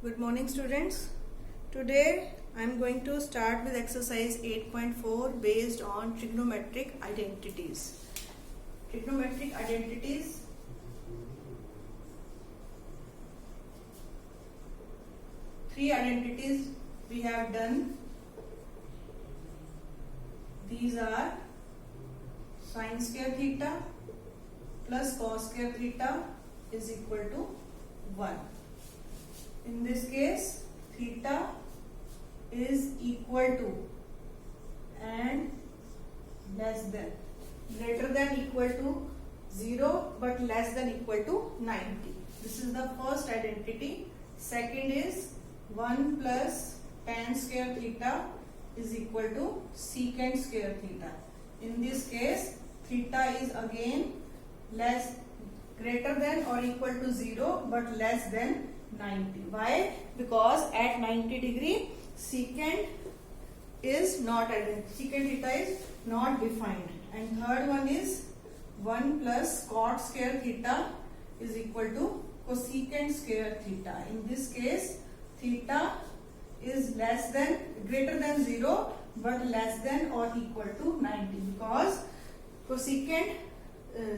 Good morning, students. Today I am going to start with exercise 8.4 based on trigonometric identities. Trigonometric identities. Three identities we have done. These are sin square theta plus cos square theta is equal to 1. In this case, theta is equal to and less than, greater than equal to 0 but less than equal to 90. This is the first identity. Second is 1 plus tan square theta is equal to secant square theta. In this case, theta is again greater than or equal to 0 but less than 90. Why? Because at 90 degree secant is not secant theta is not defined. And third one is 1 plus cot square theta is equal to cosecant square theta. In this case, theta is greater than 0 but less than or equal to 90 because cosecant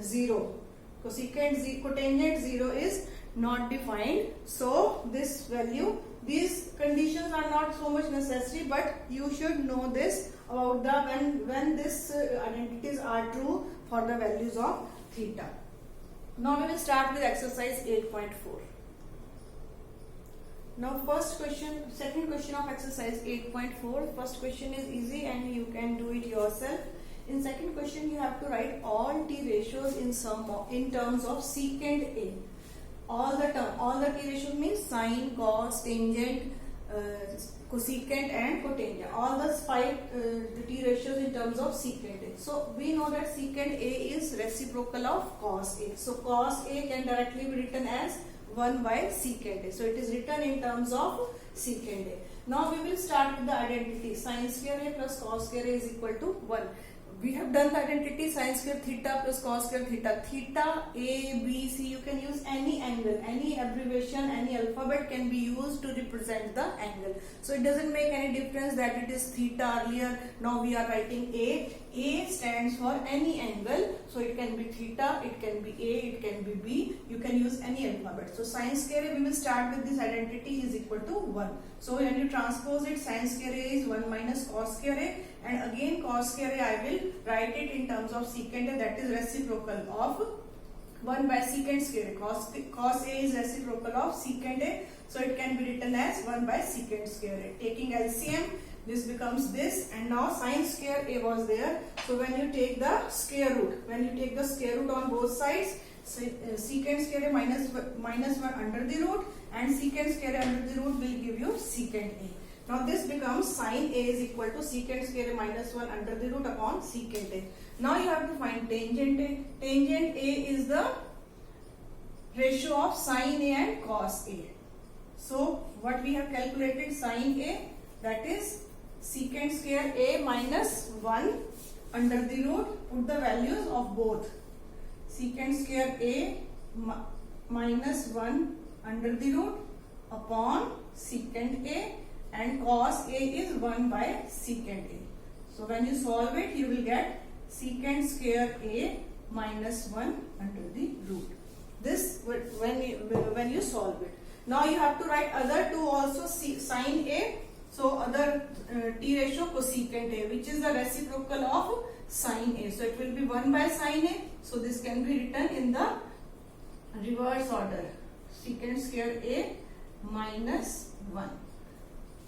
0, cotangent 0 is not defined. So this value, these conditions are not so much necessary, but you should know this about the when this identities are true for the values of theta. Now we will start with exercise 8.4. Now second question of exercise 8.4. First question is easy and you can do it yourself. In second question, you have to write all t ratios in terms of secant a. All the t ratios means sine, cos, tangent, cosecant and cotangent. All the 5 t ratios in terms of secant a. So we know that secant a is reciprocal of cos a. So cos a can directly be written as 1 by secant a. So it is written in terms of secant a. Now we will start with the identity. Sin square a plus cos square a is equal to 1. We have done the identity sin square theta plus cos square theta. Theta, A, B, C, you can use any angle, any abbreviation, any alphabet can be used to represent the angle. So it doesn't make any difference that it is theta earlier. Now we are writing A. A stands for any angle. So it can be theta, it can be A, it can be B. You can use any alphabet. So sin square A, we will start with this identity is equal to 1. So when you transpose it, sin square A is 1 minus cos square A. And again cos square A, I will write it in terms of secant A, that is reciprocal of 1 by secant square A. Cos A is reciprocal of secant A, so it can be written as 1 by secant square A. Taking LCM, this becomes this, and now sin square A was there. So when you take the square root, on both sides, secant square A minus 1 under the root, and secant square A under the root will give you secant A. Now this becomes sin A is equal to secant square A minus 1 under the root upon secant A. Now you have to find tangent A. Tangent A is the ratio of sin A and cos A. So what we have calculated, sin A, that is secant square A minus 1 under the root, put the values of both. Secant square A minus 1 under the root upon secant A, and cos A is 1 by secant A. So when you solve it, you will get secant square A minus 1 under the root. This when you solve it. Now you have to write other two also, sin A. So other t ratio cosecant A, which is the reciprocal of sin A. So it will be 1 by sin A. So this can be written in the reverse order. Secant square A minus 1.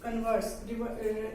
Converse.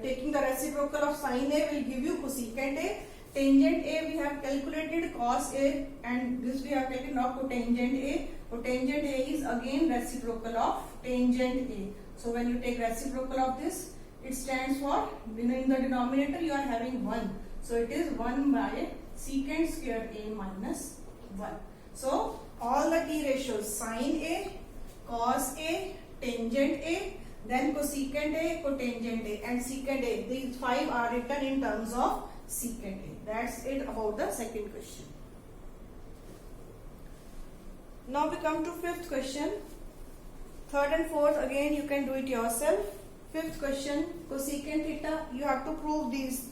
Taking the reciprocal of sin A will give you cosecant A. Tangent A we have calculated cos A, and this we have taken now cotangent A. Cotangent A is again reciprocal of tangent A. So when you take reciprocal of this, it stands for, in the denominator you are having 1. So it is 1 by secant square A minus 1. So all the t ratios, sin A, cos A, tangent A, then cosecant A, cotangent A and secant A. These 5 are written in terms of secant A. That's it about the second question. Now we come to fifth question. Third and fourth, again you can do it yourself. Fifth question, cosecant theta. You have to prove these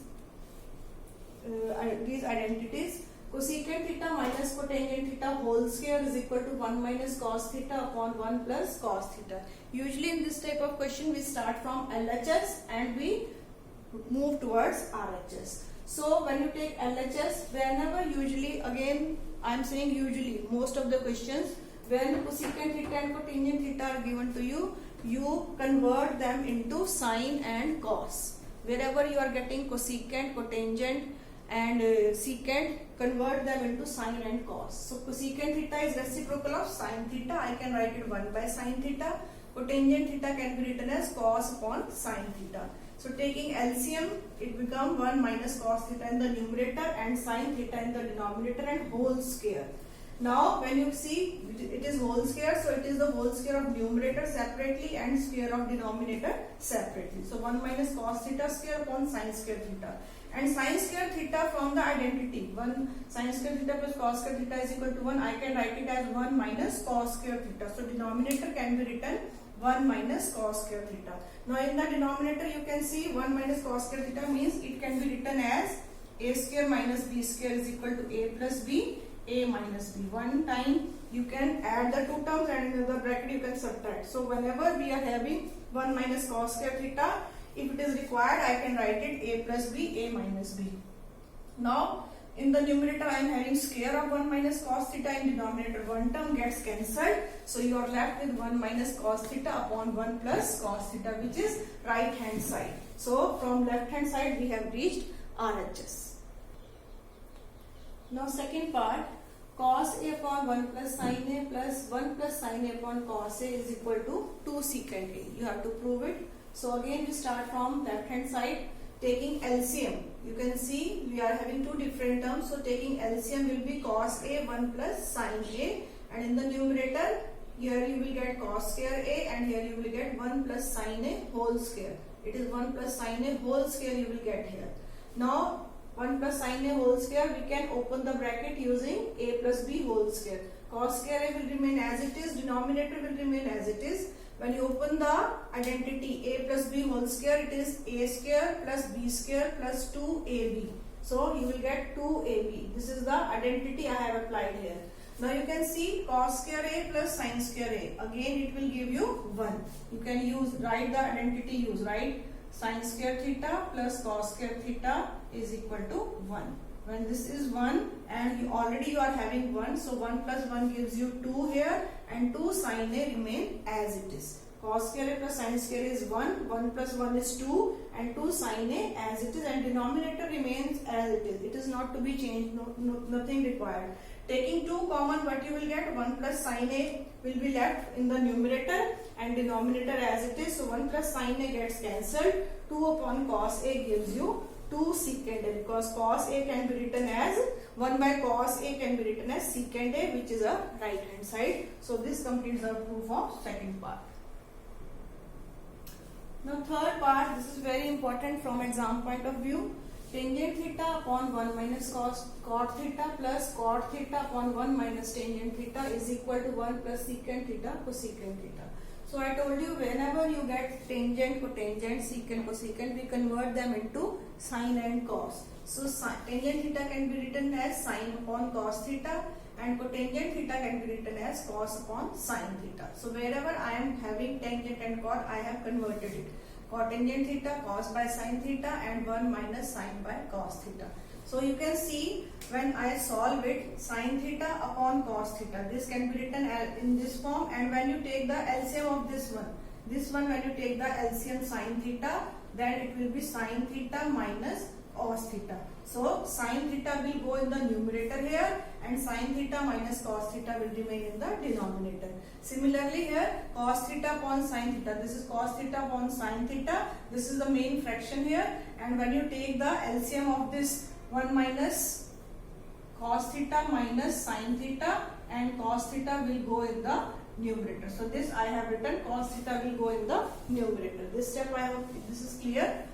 identities. Cosecant theta minus cotangent theta whole square is equal to 1 minus cos theta upon 1 plus cos theta. Usually in this type of question we start from LHS and we move towards RHS. So when you take LHS, whenever usually, again I am saying usually, most of the questions when cosecant theta and cotangent theta are given to you, you convert them into sine and cos. Wherever you are getting cosecant, cotangent and secant, convert them into sine and cos. So cosecant theta is reciprocal of sine theta. I can write it 1 by sine theta. Cotangent theta can be written as cos upon sine theta. So taking LCM, it becomes 1 minus cos theta in the numerator and sine theta in the denominator and whole square. Now when you see it is whole square, so it is the whole square of numerator separately and square of denominator separately. So 1 minus cos theta square upon sine square theta. And sine square theta from the identity, 1 sine square theta plus cos square theta is equal to 1. I can write it as 1 minus cos square theta. So denominator can be written 1 minus cos square theta. Now in the denominator you can see 1 minus cos square theta means it can be written as a square minus b square is equal to a plus b, a minus b. One time you can add the two terms and in the bracket you can subtract. So whenever we are having 1 minus cos square theta, if it is required I can write it a plus b, a minus b. Now in the numerator I am having square of 1 minus cos theta, in denominator one term gets cancelled. So you are left with 1 minus cos theta upon 1 plus cos theta, which is right hand side. So from left hand side we have reached RHS. Now second part, cos a upon 1 plus sin a plus 1 plus sin a upon cos a is equal to 2 secant a. You have to prove it. So again we start from left hand side. Taking LCM, you can see we are having two different terms. So taking LCM will be cos a 1 plus sin a, and in the numerator here you will get cos square a and here you will get 1 plus sin a whole square. It is 1 plus sin a whole square you will get here. Now 1 plus sin a whole square, we can open the bracket using a plus b whole square. Cos square a will remain as it is, denominator will remain as it is. When you open the identity a plus b whole square, it is a square plus b square plus 2ab. So you will get 2ab. This is the identity I have applied here. Now you can see cos square a plus sin square a. Again it will give you 1. You can write the identity, right? Sin square theta plus cos square theta is equal to 1. When this is 1 and you are having 1, so 1 plus 1 gives you 2 here and 2 sin a remain as it is. Cos square a plus sin square is 1, 1 plus 1 is 2 and 2 sin a as it is, and denominator remains as it is. It is not to be changed, nothing required. Taking 2 common, what you will get, 1 plus sin a will be left in the numerator and denominator as it is. So 1 plus sin a gets cancelled. 2 upon cos a gives you 2 secant a, because cos a can be written as 1 by cos a can be written as secant a, which is a right hand side. So this completes the proof of second part. Now third part, this is very important from exam point of view. Tangent theta upon 1 minus cot theta plus cot theta upon 1 minus tangent theta is equal to 1 plus secant theta cosecant theta. So I told you whenever you get tangent, cotangent, secant, cosecant, we convert them into sine and cos. So tangent theta can be written as sine upon cos theta and cotangent theta can be written as cos upon sine theta. So wherever I am having tangent and cot, I have converted it. Cotangent theta, cos by sine theta and 1 minus sine by cos theta. So you can see when I solve it, sine theta upon cos theta, this can be written in this form, and when you take the LCM of this one when you take the LCM sine theta, then it will be sine theta minus cos theta. So sine theta will go in the numerator here and sine theta minus cos theta will remain in the denominator. Similarly here, cos theta upon sine theta, this is cos theta upon sine theta, this is the main fraction here, and when you take the LCM of this 1 minus cos theta minus sine theta, and cos theta will go in the numerator. So this I have written, cos theta will go in the numerator. This step this is clear.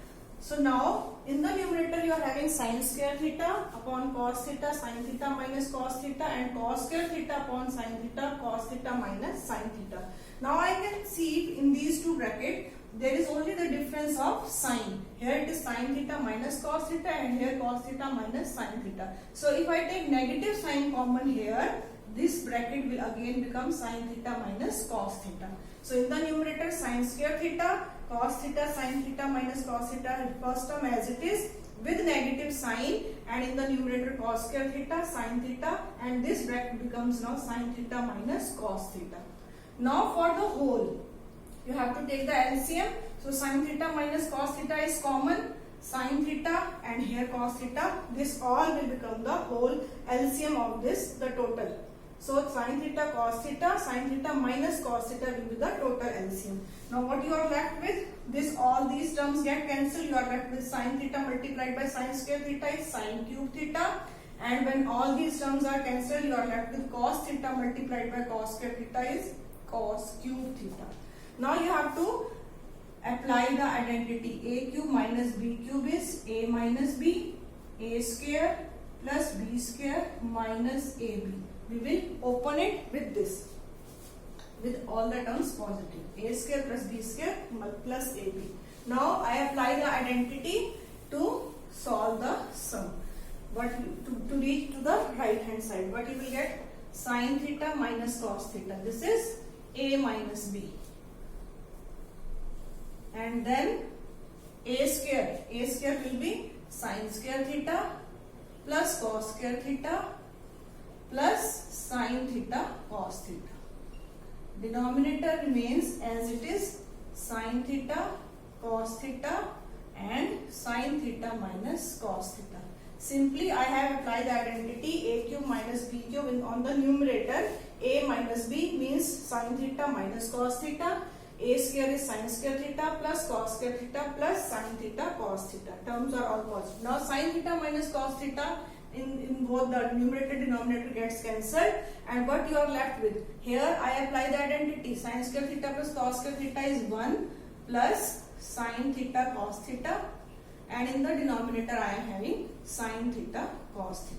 So now in the numerator you are having sin square theta upon cos theta, sin theta minus cos theta, and cos square theta upon sin theta, cos theta minus sin theta. Now I can see in these two brackets there is only the difference of sign. Here it is sin theta minus cos theta, and here cos theta minus sin theta. So if I take negative sign common here, this bracket will again become sin theta minus cos theta. So in the numerator sin square theta, cos theta, sin theta minus cos theta, first term as it is with negative sign, and in the numerator cos square theta, sin theta, and this bracket becomes now sin theta minus cos theta. Now for the whole, you have to take the LCM. So sin theta minus cos theta is common, sin theta and here cos theta, this all will become the whole LCM of this, the total. So sin theta cos theta, sin theta minus cos theta will be the total LCM. Now what you are left with, this all these terms get cancelled. You are left with sin theta multiplied by sin square theta is sin cube theta, and when all these terms are cancelled, you are left with cos theta multiplied by cos square theta is cos cube theta. Now you have to apply the identity. A cube minus b cube is a minus b, a square plus b square minus ab. We will open it with this, with all the terms positive. A square plus b square plus ab. Now I apply the identity to solve the sum. But to reach to the right hand side, what you will get? Sin theta minus cos theta. This is a minus b. And then a square will be sin square theta plus cos square theta plus sin theta cos theta. Denominator remains as it is, sin theta cos theta and sin theta minus cos theta. Simply I have applied the identity a cube minus b cube on the numerator. A minus b means sin theta minus cos theta. A square is sin square theta plus cos square theta plus sin theta cos theta. Terms are all positive. Now sin theta minus cos theta in both the numerator denominator gets cancelled, and what you are left with? Here I apply the identity. Sin square theta plus cos square theta is 1 plus sin theta cos theta, and in the denominator I am having sin theta cos theta.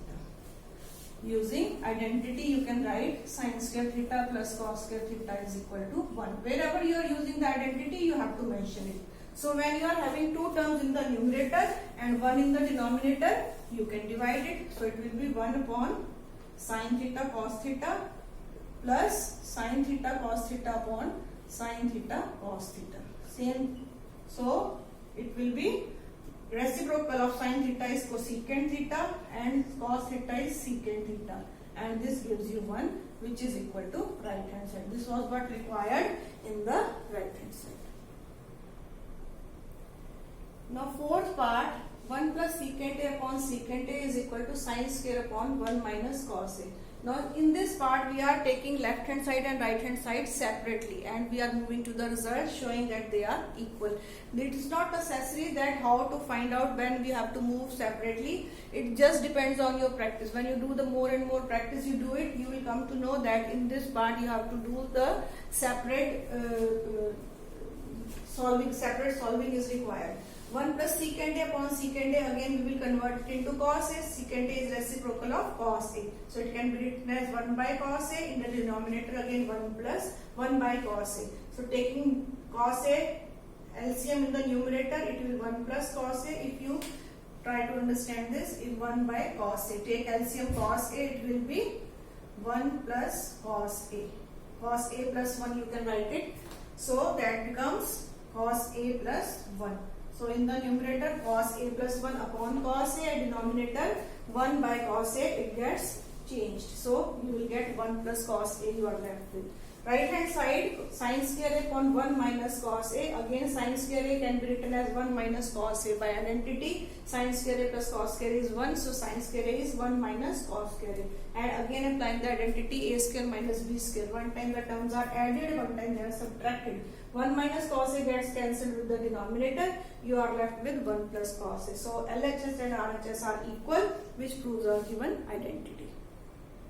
Using identity you can write sin square theta plus cos square theta is equal to 1. Wherever you are using the identity you have to mention it. So when you are having two terms in the numerator and one in the denominator, you can divide it. So it will be 1 upon sin theta cos theta plus sin theta cos theta upon sin theta cos theta. Same. So it will be reciprocal of sin theta is cosecant theta and cos theta is secant theta, and this gives you 1, which is equal to right hand side. This was what required in the right hand side. Now fourth part, 1 plus secant a upon secant a is equal to sin square upon 1 minus cos a. Now in this part we are taking left hand side and right hand side separately, and we are moving to the result showing that they are equal. It is not necessary that how to find out when we have to move separately. It just depends on your practice. When you do the more and more practice you do it, you will come to know that in this part you have to do the separate solving. Separate solving is required. 1 plus secant a upon secant a, again we will convert it into cos a. Secant a is reciprocal of cos a. So it can be written as 1 by cos a, in the denominator again 1 plus 1 by cos a. So taking cos a LCM in the numerator, it will 1 plus cos a. If you try to understand this, in 1 by cos a. Take LCM cos a, it will be 1 plus cos a. Cos a plus 1 you can write it. So that becomes cos a plus 1. So in the numerator cos a plus 1 upon cos a, denominator 1 by cos a, it gets changed. So you will get 1 plus cos a you are left with. Right hand side, sin square a upon 1 minus cos a. Again sin square a can be written as 1 minus cos a by identity. Sin square a plus cos square is 1. So sin square a is 1 minus cos square a. And again applying the identity a square minus b square. One time the terms are added, one time they are subtracted. 1 minus cos a gets cancelled with the denominator. You are left with 1 plus cos a. So LHS and RHS are equal, which proves our given identity.